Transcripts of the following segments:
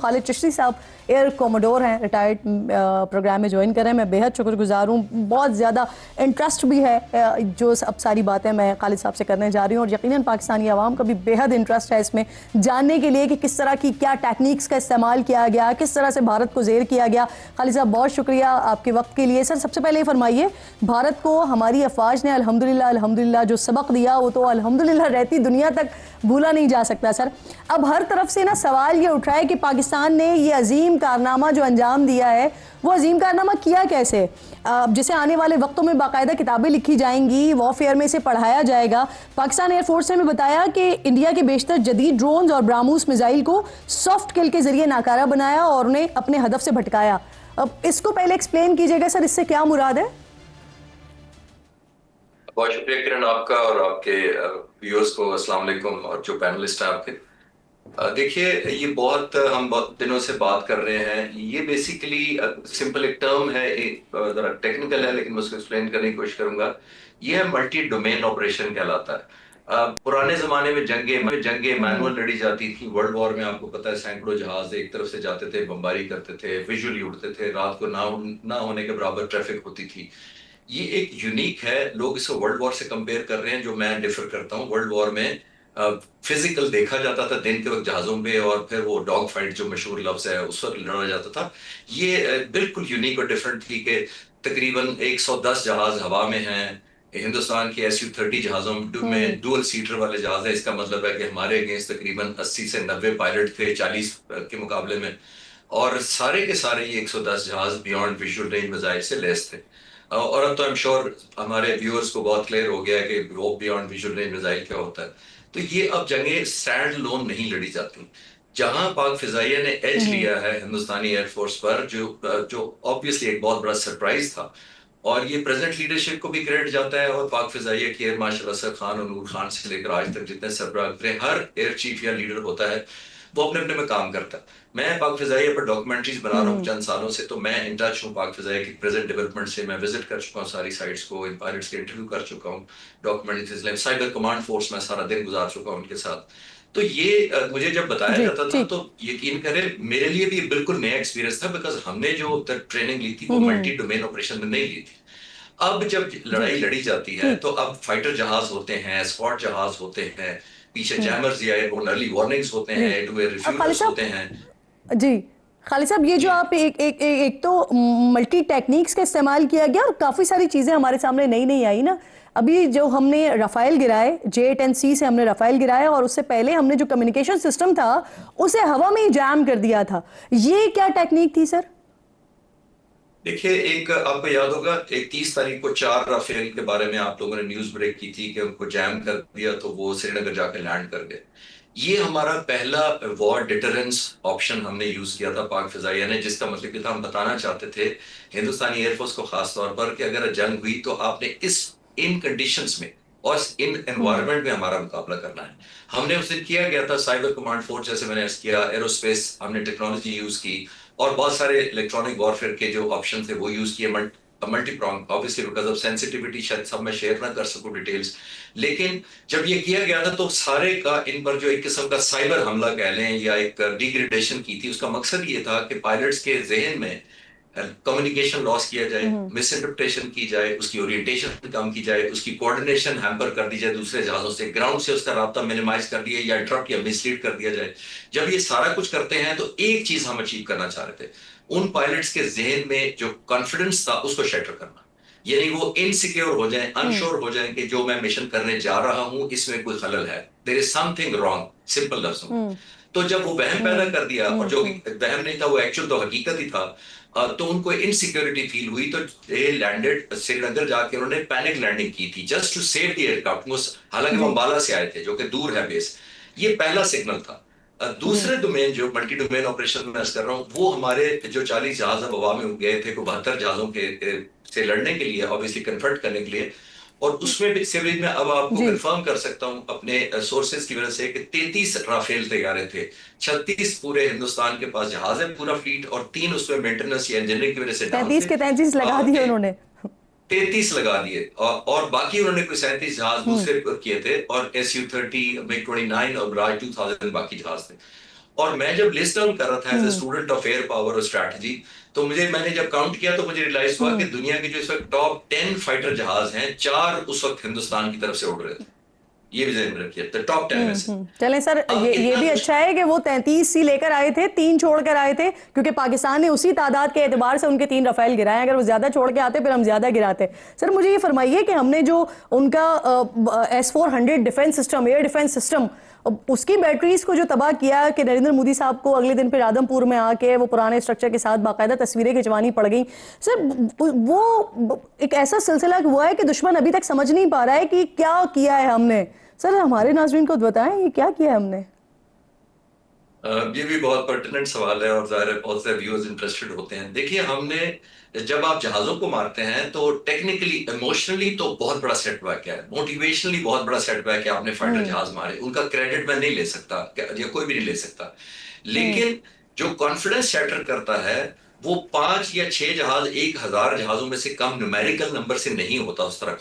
खालिद चिश्ती साहब air commodore हैं, retired programme में ज्वाइन कर रहे हैं। मैं बेहद शुक्रगुजार हूँ, बहुत ज़्यादा इंटरेस्ट भी है जो अब सारी बातें मैं खालिद साहब से करने जा रही हूँ, और यकीनन पाकिस्तानी आवाम का भी बेहद इंटरेस्ट है इसमें जानने के लिए कि किस तरह की क्या टेक्निक्स का इस्तेमाल किया गया, किस तरह से भारत को ज़ेर किया गया। खालिद साहब बहुत शुक्रिया आपके वक्त के लिए। सर सबसे पहले ये फरमाइए, भारत को हमारी अफवाज ने अल्हम्दुलिल्लाह जो सबक दिया वो तो अल्हम्दुलिल्लाह रहती दुनिया तक भूला नहीं जा सकता। सर अब हर तरफ से ना सवाल ये उठ रहा है कि पाकिस्तान ने ये अजीम कारनामा जो अंजाम दिया है वो अजीम कारनामा किया कैसे, जिसे आने वाले वक्तों में बाकायदा किताबें लिखी जाएंगी, वॉरफेयर में इसे पढ़ाया जाएगा। पाकिस्तान एयरफोर्स ने बताया कि इंडिया के बेशतर जदीद ड्रोन्स और ब्राह्मोस मिसाइल को सॉफ्ट किल के जरिए नाकारा बनाया और उन्हें अपने हदफ से भटकाया। अब इसको पहले एक्सप्लेन कीजिएगा सर, इससे क्या मुराद है? बहुत शुक्रिया किरण आपका और आपके व्यूअर्स को अस्सलाम वालेकुम, और जो पैनलिस्ट हैं आपके। देखिए, ये बहुत हम बहुत दिनों से बात कर रहे हैं। ये बेसिकली सिंपल एक टर्म है, एक जरा टेक्निकल है लेकिन मैं उसको एक्सप्लेन करने की कोशिश करूंगा। ये है मल्टी डोमेन ऑपरेशन कहलाता है। पुराने जमाने में जंगे मैनुअल लड़ी जाती थी। वर्ल्ड वॉर में आपको पता है सैकड़ों जहाज एक तरफ से जाते थे, बमबारी करते थे, विजुअली उड़ते थे, रात को ना होने के बराबर ट्रैफिक होती थी। ये एक यूनिक है, लोग इसको वर्ल्ड वॉर से कंपेयर कर रहे हैं, जो मैं डिफर करता हूँ। वर्ल्ड वॉर में फिजिकल देखा जाता था दिन के वक्त जहाजों पे, और फिर वो डॉग फाइट जो मशहूर लफ्ज है उस वक्त लड़ा जाता था। ये बिल्कुल यूनिक और डिफरेंट थी कि तकरीबन 110 जहाज हवा में हैं। हिंदुस्तान के SU-30 जहाजों में डुअल सीटर वाले जहाज है। इसका मतलब है कि हमारे अगेंस्ट तकरीबन 80 से 90 पायलट थे 40 के मुकाबले में, और सारे के सारे ये 110 जहाज बियॉन्ड विजुअल रेंज मिसाइल से लेस थे। और अब तो आई एम श्योर हमारे व्यूअर्स को बहुत क्लियर हो गया है कि वो बियॉन्ड विजुअल रेंज मिसाइल क्या होता है। तो ये अब जंगें स्टैंड लोन नहीं लड़ी जाती। जहां पाक फिजाइया ने एज लिया है हिंदुस्तानी एयरफोर्स पर, जो ऑब्वियसली एक बहुत बड़ा सरप्राइज था, और ये प्रेजेंट लीडरशिप को भी क्रेडिट जाता है, और पाक फिजाइया की एयर मार्शल असद खान और नूर खान से लेकर आज तक जितने सरबराह हर एयर चीफ या लीडर होता है वो अपने अपने में काम करता है। मैं पाक फिजाइया पर डॉक्यूमेंट्रीज बना रहा हूँ चंद सालों से, तो मैं इन टच हूँ पाक फिजाइया की प्रेजेंट डेवलपमेंट से। मैं विजिट कर चुका हूँ सारी साइट्स को, इन पायलट्स के इंटरव्यू कर चुका हूँ, डॉक्यूमेंट्रीज, साइबर कमांड फोर्स में सारा दिन गुजार चुका हूँ उनके साथ। तो ये मुझे जब बताया जाता था तो यकीन करें मेरे लिए भी बिल्कुल नया एक्सपीरियंस था, बिकॉज हमने जो ट्रेनिंग ली थी वो मल्टी डोमेन ऑपरेशन में नहीं ली थी। अब जब लड़ाई लड़ी जाती है तो अब फाइटर जहाज होते हैं, स्क्वाड जहाज होते हैं, पीछे जैमर्स या अर्ली वार्निंग्स होते हैं, एयर टू एयर रिफ्यूजल्स होते हैं। जी खालिद साहब, ये जो आप एक तो मल्टी टेक्निक्स का इस्तेमाल किया गया और काफ़ी सारी चीज़ें हमारे सामने नई नई आई ना। अभी जो हमने रफ़ाइल गिराए, J-10C से हमने रफ़ाइल गिराए, और उससे पहले हमने जो कम्युनिकेशन सिस्टम था उसे हवा में ही जैम कर दिया था। ये क्या टेक्निक थी सर? देखिए, एक आपको याद होगा एक 30 तारीख को 4 राफेल के बारे में आप लोगों ने न्यूज ब्रेक की थी कि उनको जैम कर दिया तो वो श्रीनगर जाकर लैंड कर गए। ये हमारा पहला वॉर डिटरेंस ऑप्शन हमने यूज किया था पाक फिजाइया ने, जिसका मतलब कि था हम बताना चाहते थे हिंदुस्तानी एयरफोर्स को खास तौर पर कि अगर जंग हुई तो आपने इन कंडीशंस में और इन एनवायरनमेंट में हमारा मुकाबला करना है। हमने उस दिन किया गया था साइबर कमांड फोर्स, जैसे मैंने किया, एरोस्पेस हमने टेक्नोलॉजी यूज की, और बहुत सारे इलेक्ट्रॉनिक वॉरफेयर के जो ऑप्शन थे वो यूज किए, multi prong. Obviously because of sensitivity शायद सब मैं शेयर ना कर सकूं डिटेल्स, लेकिन जब ये किया गया था तो सारे का इन पर जो एक किस्म का साइबर हमला कह लें या एक डिग्रेडेशन की थी, उसका मकसद ये था कि पायलट्स के जहन में कम्युनिकेशन लॉस किया जाए, मिस इंटरप्रिटेशन की जाए, उसकी ओरिएंटेशन कम की जाए, उसकी कोऑर्डिनेशन हैम्पर कर दी जाए दूसरे जहाजों से, ग्राउंड से उसका राब्ता मिनिमाइज कर दिया या इंटरप्ट या मिसलीड कर दिया जाए। जब ये सारा कुछ करते हैं तो एक चीज हम अचीव करना चाह रहे थे, उन पायलट्स के जहन में जो कॉन्फिडेंस था उसको शैटर करना, यानी वो इनसिक्योर हो जाए, अनश्योर हो जाए कि जो मैं मिशन करने जा रहा हूं इसमें कोई खलल है, there is something wrong, simple लफ्जों में। तो जब वो वहम पैदा कर दिया, और जो वहम नहीं था वो एक्चुअल तो हकीकत ही था, तो उनको इनसिक्योरिटी फील हुई, तो दे लैंडेड श्रीनगर जाके उन्होंने पैनिक लैंडिंग की थी just to save the aircraft. हालांकि वो अंबाला से आए थे जो कि दूर है बेस। ये पहला सिग्नल था। दूसरे डोमेन जो मल्टी डोमेन ऑपरेशन में कर रहा हूँ वो हमारे जो 40 जहाज अब हवा में गए थे को 72 जहाजों के से लड़ने के लिए, ऑब्वियसली कन्वर्ट करने के लिए, और उसमें भी सिविल में अब आपको कंफर्म कर सकता हूं अपने सोर्सेज की वजह से कि 33 राफेल तैयारे थे, 36 पूरे हिंदुस्तान के पास जहाज है पूरा फ्लीट, और 3 उसमें मेंटेनेंस या इंजीनियरिंग की वजह से 33 के 33 लगा दिए उन्होंने, 33 लगा दिए, और बाकी उन्होंने कोई 37 जहाज दूसरे किए थे, और SU-30, MiG-29 और मिराज 2000 बाकी जहाज थे। और मैं जब लिस्ट डाउन कर रहा था as a student of air power और स्ट्रैटेजी, तो मैंने जब काउंट किया तो मुझे रियलाइज हुआ कि दुनिया के जो इस वक्त टॉप 10 फाइटर जहाज हैं, 4 उस वक्त हिंदुस्तान की तरफ से उड़ रहे थे। ये भी ध्यान रखिए, तो टॉप 10 में से। चलें सर, ये भी अच्छा है कि वो 33 सी लेकर आए थे, 3 छोड़ कर आए थे, क्योंकि पाकिस्तान ने उसी तादाद के एतबार से उनके 3 रफेल गिराए। अगर वो ज्यादा छोड़ के आते फिर हम ज्यादा गिराते। सर मुझे ये फरमाइए कि हमने जो उनका S-400 defence system, air defence system, उसकी बैटरीज को जो तबाह किया कि नरेंद्र मोदी साहब को अगले दिन फिर आदमपुर में आके वो पुराने स्ट्रक्चर के साथ बाकायदा तस्वीरें खिंचवानी पड़ गई। सर वो एक ऐसा सिलसिला हुआ है कि दुश्मन अभी तक समझ नहीं पा रहा है कि क्या किया है हमने। सर हमारे नाज़रीन को बताएं ये क्या किया है हमने। ये भी बहुत पर्टिनेंट सवाल है और ज़ाहिर है बहुत से व्यूअर्स इंटरेस्टेड होते हैं। देखिए, हमने जब आप जहाज़ों को मारते हैं तो टेक्निकली, इमोशनली तो बहुत बड़ा सेटबैक है, मोटिवेशनली बहुत बड़ा सेटबैक है। आपने फाइटर जहाज मारे, उनका क्रेडिट मैं नहीं ले सकता या कोई भी नहीं ले सकता, लेकिन जो कॉन्फिडेंस शैटर करता है वो 5 या 6 जहाज 1000 जहाजों में से कम न्यूमेरिकल नंबर से नहीं होता। उस तरह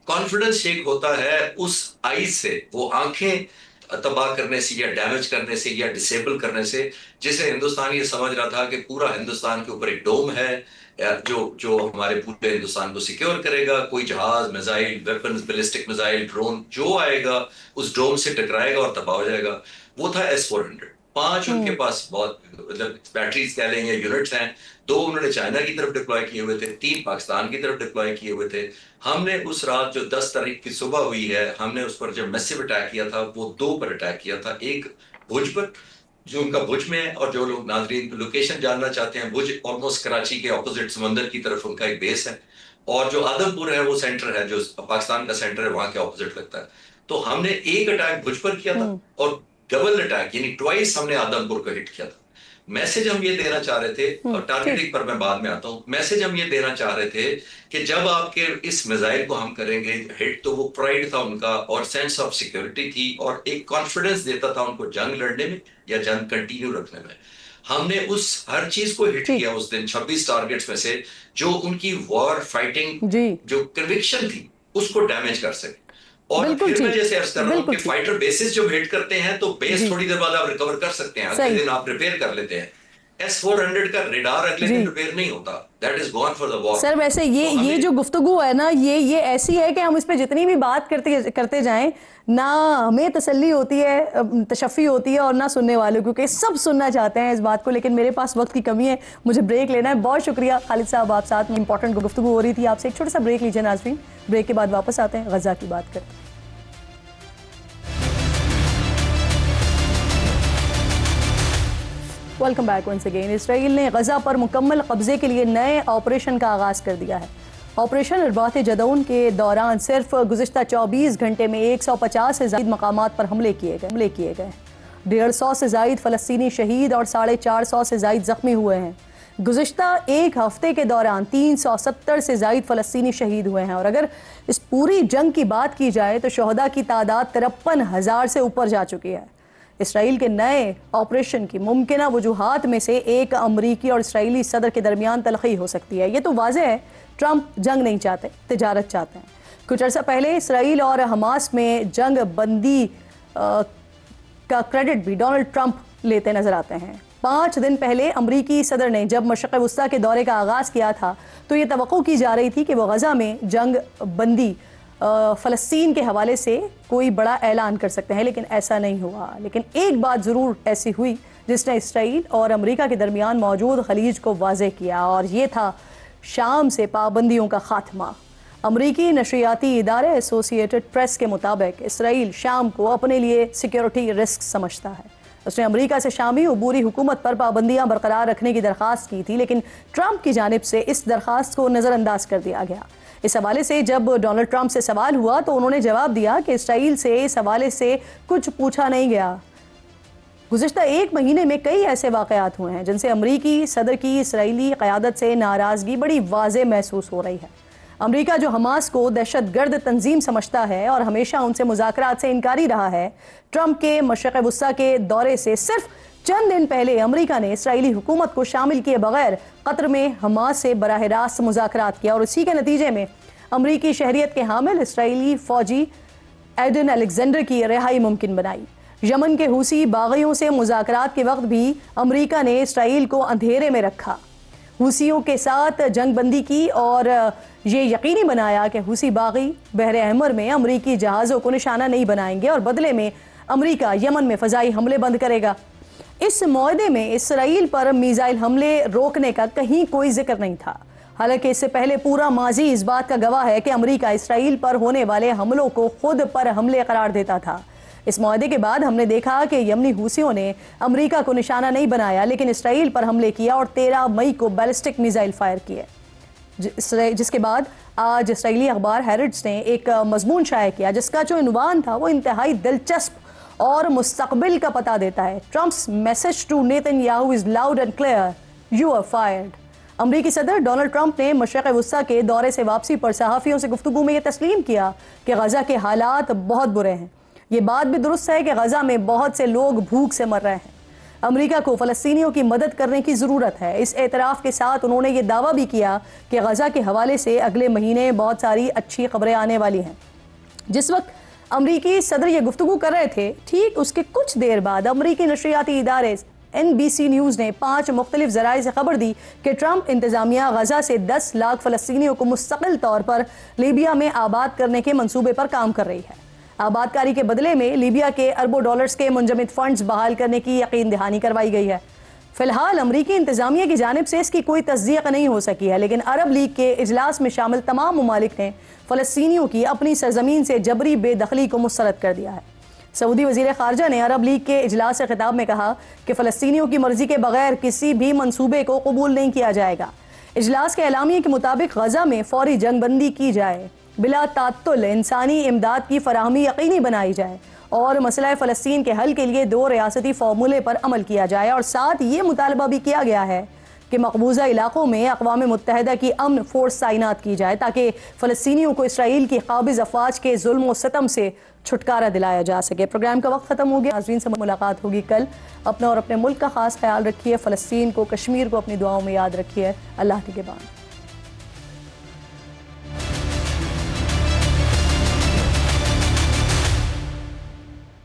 कॉन्फिडेंस शेक होता है उस आईज से, वो आंखें तबाह करने से या डैमेज करने से या डिसेबल करने से, जिसे हिंदुस्तान ये समझ रहा था कि पूरा हिंदुस्तान के ऊपर एक डोम है जो हमारे पूरे हिंदुस्तान को सिक्योर करेगा। कोई जहाज, missile, weapons, ballistic missile, drone जो आएगा उस डोम से टकराएगा और तबाह हो जाएगा। वो था S-400। 5 उनके पास बहुत मतलब बैटरीज कह लें या यूनिट्स हैं। 2 उन्होंने चाइना की तरफ डिप्लॉय किए हुए थे, 3 पाकिस्तान की तरफ डिप्लॉय किए हुए थे। हमने उस रात जो 10 तारीख की सुबह हुई है, हमने उस पर जब मैसिव अटैक किया था, वो 2 पर अटैक किया था। एक भुज पर, जो उनका भुज में है, और जो लोग नाजरीन लोकेशन जानना चाहते हैं, भुज ऑलमोस्ट कराची के ऑपोजिट समंदर की तरफ उनका एक बेस है, और जो आदमपुर है वो सेंटर है, जो पाकिस्तान का सेंटर है, वहां के ऑपोजिट लगता है। तो हमने एक अटैक भुज पर किया था और डबल अटैक यानी ट्वाइस हमने आदमपुर को हिट किया था। मैसेज हम ये देना चाह रहे थे, और टारगेटिंग पर मैं बाद में आता हूं, मैसेज हम ये देना चाह रहे थे कि जब आपके इस मिसाइल को हम करेंगे हिट, तो वो प्राइड था उनका और सेंस ऑफ सिक्योरिटी थी और एक कॉन्फिडेंस देता था उनको जंग लड़ने में या जंग कंटिन्यू रखने में। हमने उस हर चीज को हिट किया उस दिन। 26 टारगेट्स में से जो उनकी वॉर फाइटिंग जो कन्विक्शन थी उसको डैमेज कर सके। और फिर मैं जैसे अर्ज कर रहा हूं कि फाइटर बेसिस जब हिट करते हैं तो बेस थोड़ी देर बाद आप रिकवर कर सकते हैं, अगले दिन आप रिपेयर कर लेते हैं। S-400 का रेडार अगले दिन रिपेयर नहीं होता, that is gone for the war. Sir वैसे ये जो गुफ्तगू है ना, ये ऐसी है कि हम इस पे जितनी भी बात करते जाएं ना हमें तसल्ली होती है, तशफ़ी होती है, और ना सुनने वालों, क्योंकि सब सुनना चाहते हैं इस बात को, लेकिन मेरे पास वक्त की कमी है, मुझे ब्रेक लेना है। बहुत शुक्रिया खालिद साहब, आप साथ में इंपॉर्टेंट गुफ्तगू हो रही थी आपसे। एक छोटा सा ब्रेक लीजिए नाज़रीन, ब्रेक के बाद वापस आते हैं, गजा की बात करते हैं। Welcome back once again. Israel ने गजा पर मुकम्मल कब्जे के लिए नए ऑपरेशन का आगाज़ कर दिया है। ऑपरेशन इरबात जदौन के दौरान सिर्फ गुज़िश्ता 24 घंटे में 150 से ज़ायद मकामात पर हमले किए गए। 150 से ज़ायद फ़लस्तीनी शहीद और 450 से ज़ायद ज़ख्मी हुए हैं। गुज़िश्ता एक हफ्ते के दौरान 370 से ज़ायद फ़लस्तीनी शहीद हुए हैं, और अगर इस पूरी जंग की बात की जाए तो शहदा की तादाद 53,000 से ऊपर जा चुकी है। इसराइल के नए ऑपरेशन की मुमकिना वजूहात में से एक अमरीकी और इसराइली सदर के दरमियान तलखी हो सकती है। ये तो वाज़ेह है, ट्रंप जंग नहीं चाहते, तिजारत चाहते हैं। कुछ अर्सा पहले इसराइल और हमास में जंग बंदी का क्रेडिट भी डोनाल्ड ट्रंप लेते नजर आते हैं। 5 दिन पहले अमरीकी सदर ने जब मशरिक़ वस्ता के दौरे का आगाज़ किया था तो ये तवक्को की जा रही थी कि वह गजा में जंग बंदी फ़लस्तीन के हवाले से कोई बड़ा ऐलान कर सकते हैं, लेकिन ऐसा नहीं हुआ। लेकिन एक बात ज़रूर ऐसी हुई जिसने इसराइल और अमेरिका के दरमियान मौजूद खलीज को वाज़ेह किया, और ये था शाम से पाबंदियों का खात्मा। अमरीकी नशरियाती इदारे एसोसिएटेड प्रेस के मुताबिक इसराइल शाम को अपने लिए सिक्योरिटी रिस्क समझता है। उसने अमेरिका से शामी अबूरी हुकूमत पर पाबंदियां बरकरार रखने की दरख्वास्त की थी, लेकिन ट्रंप की जानिब से इस दरख्वास्त को नज़रअंदाज कर दिया गया। इस हवाले से जब डोनाल्ड ट्रंप से सवाल हुआ तो उन्होंने जवाब दिया कि इसराइल से इस हवाले से कुछ पूछा नहीं गया। गुज़िश्ता 1 महीने में कई ऐसे वाक़यात हुए हैं जिनसे अमरीकी सदर की इसराइली क़यादत से नाराज़गी बड़ी वाज़ेह महसूस हो रही है। अमरीका जो हमास को दहशतगर्द तंजीम समझता है और हमेशा उनसे मुज़ाकरात से इनकारी रहा है, ट्रंप के मशरिक़ वस्ता के दौरे से सिर्फ चंद दिन पहले अमरीका ने इसराइली हुकूमत को शामिल किए बगैर कतर में हमास से बराह रास्त मुज़ाकरात किया, और इसी के नतीजे में अमरीकी शहरियत के हामिल इसराइली फ़ौजी एडन अलेक्जेंडर की रिहाई मुमकिन बनाई। यमन के हूसी बागियों से मुज़ाकरात के वक्त भी अमेरिका ने इसराइल को अंधेरे में रखा, हूसियों के साथ जंगबंदी की और ये यकीनी बनाया कि हूसी बागी बहरे अहमर में अमरीकी जहाज़ों को निशाना नहीं बनाएंगे और बदले में अमरीका यमन में फ़ज़ाई हमले बंद करेगा। इस मुआहदे में इसराइल पर मीज़ाइल हमले रोकने का कहीं कोई जिक्र नहीं था। हालांकि इससे पहले पूरा माजी इस बात का गवाह है कि अमरीका इसराइल पर होने वाले हमलों को खुद पर हमले करार देता था। इस मुआहदे के बाद हमने देखा कि यमनी हूसियों ने अमरीका को निशाना नहीं बनाया, लेकिन इसराइल पर हमले किया और 13 मई को बैलिस्टिक मिसाइल फायर किए, जिसके बाद आज इसराइली अखबार हैरिट्स ने एक मजमून शाया किया जिसका जो इन्वान था वो इंतहाई दिलचस्प और मुस्तकबिल का पता देता है। Trump's message to Netanyahu is loud and clear, you are fired. अमरीकी सदर डोनाल्ड ट्रंप ने मशरक़ वस्ता के दौरे से वापसी पर सहाफ़ियों से गुफ्तगू में यह तस्लीम किया कि गजा के हालात बहुत बुरे हैं। ये बात भी दुरुस्त है कि गजा में बहुत से लोग भूख से मर रहे हैं। अमेरिका को फ़लस्तीनियों की मदद करने की ज़रूरत है। इस एतराफ़ के साथ उन्होंने ये दावा भी किया कि गजा के हवाले से अगले महीने बहुत सारी अच्छी खबरें आने वाली हैं। जिस वक्त अमरीकी सदर ये गुफ्तगू कर रहे थे, ठीक उसके कुछ देर बाद अमरीकी नशरियाती इदारे NBC न्यूज़ ने 5 मुख्तलिफ ज़राए से खबर दी कि ट्रंप इंतज़ामिया गजा से 10 लाख फ़लस्तीनियों को मुस्तकिल तौर पर लीबिया में आबाद करने के मंसूबे पर काम कर रही है। आबादकारी के बदले में लीबिया के अरबों डॉलर्स के मुंजमद फंड्स बहाल करने की यकीन दहानी करवाई गई है। फिलहाल अमरीकी इंतज़ामिया की जानिब से इसकी कोई तस्दीक नहीं हो सकी है, लेकिन अरब लीग के इजलास में शामिल तमाम ममालिक ने फ़लस्तीनियों की अपनी सरजमीन से जबरी बेदखली को मुस्तरद कर दिया है। सऊदी वज़ीर ख़ारजा ने अरब लीग के इजलास से खिताब में कहा कि फ़लस्तीनियों की मर्जी के बगैर किसी भी मनसूबे को कबूल नहीं किया जाएगा। इजलास के एलामिया के मुताबिक गजा में फौरी जंगबंदी की जाए, बिला तात्तुल इंसानी इमदाद की फराहमी यकीनी बनाई जाए और मसला फ़लस्तीन के हल के लिए 2 रियासती फार्मूले पर अमल किया जाए। और साथ ये मुतालबा भी किया गया है कि मकबूजा इलाकों में अक़वाम मुत्तहिदा की अमन फोर्स तैनात की जाए ताकि फ़लस्तीनियों को इसराइल की काबिज़ अफवाज के जुल्म व सितम से छुटकारा दिलाया जा सके। प्रोग्राम का वक्त ख़त्म हो गया। नाज़रीन से मुलाकात होगी कल। अपना और अपने मुल्क का ख़ास ख्याल रखिए। फ़लस्तीन को, कश्मीर को अपनी दुआओं में याद रखिए। अल्लाह के बाद।